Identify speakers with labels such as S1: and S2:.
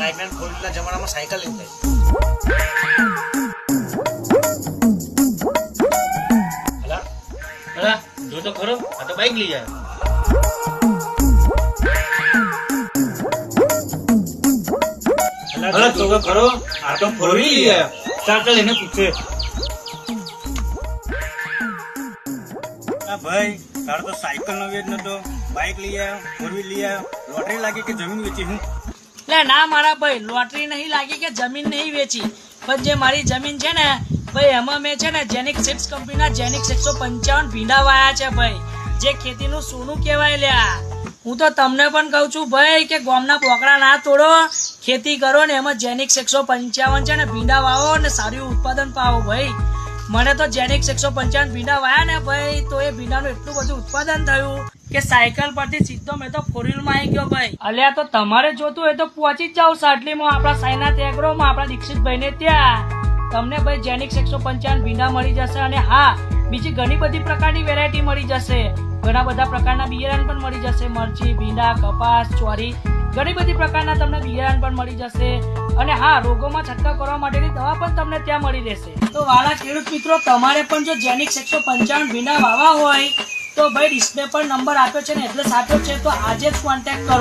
S1: bike ના four જમાનામાં cycle લઈને
S2: જાય જો તો ખરો આ તો બાઈક લઈ જાય તો ખરો આ તો ફોર વ્હીલ લઈ જાય ચાલ એને પૂછે
S3: ભાઈ તારો તો સાયકલ નો વેચ નતો બાઇક લઈ આવ્યો ફોર વ્હીલ લઈ આવ્યો લોટરી લાગી કે જમીન વેચી હું
S4: એટલે ના મારા ભાઈ લોટરી નહીં લાગી કે જમીન નહીં વેચી પણ જે મારી જમીન છે ને ભાઈ એમાં મેં છે ને જેનિક સીડ્સ કંપનીના જેનિક 155 ભીંડા વાયા છે ભાઈ જે ખેતીનું સોનું કહેવાય લ્યા હું તો તમને પણ કહું છું ભાઈ કે ગામના બોકડા ના તોડો ખેતી કરો ને એમાં જેનિક 155 છે ને ભીંડા વાવો ને સારું ઉત્પાદન પાવો ભાઈ મને તો જેનિક 155 ભીંડા વાયા ને ભાઈ તો એ ભીંડાનું એટલું બધું ઉત્પાદન થયું કે સાયકલ પરથી સીધો મેં તો ફોર વ્હીલ માં આવી ગયો ભાઈ અલ્યા તો તમારે જોતું હોય તો પહોંચી જ જાવ સાટલીમાં આપણા સાઈનાથ એગ્રોમાં આપણા દીક્ષિતભાઈ ને ત્યાં તમને ભાઈ જેનિક 155 ભીંડા મળી જશે અને હા બીજી ઘણી બધી પ્રકારની વેરાયટી મળી જશે ઘણા બધા પ્રકારના બિયારણ પણ મળી જશે મરચી ભીંડા કપાસ ચોરી ઘણી બધી પ્રકારના તમને બિયારણ પણ મળી જશે અને હા રોગોમાં છંટકાવ કરવા માટેની દવા પણ તમને ત્યાં મળી રહેશે તો વાલા ખેડૂત મિત્રો તમારે પણ જો જેનિક 155 ભીંડા વાવા હોય તો ભાઈ ડિસ્પ્લે પર નંબર આપ્યો છે ને એડ્રેસ આપ્યો છે તો આજે જ કોન્ટેક્ટ કરો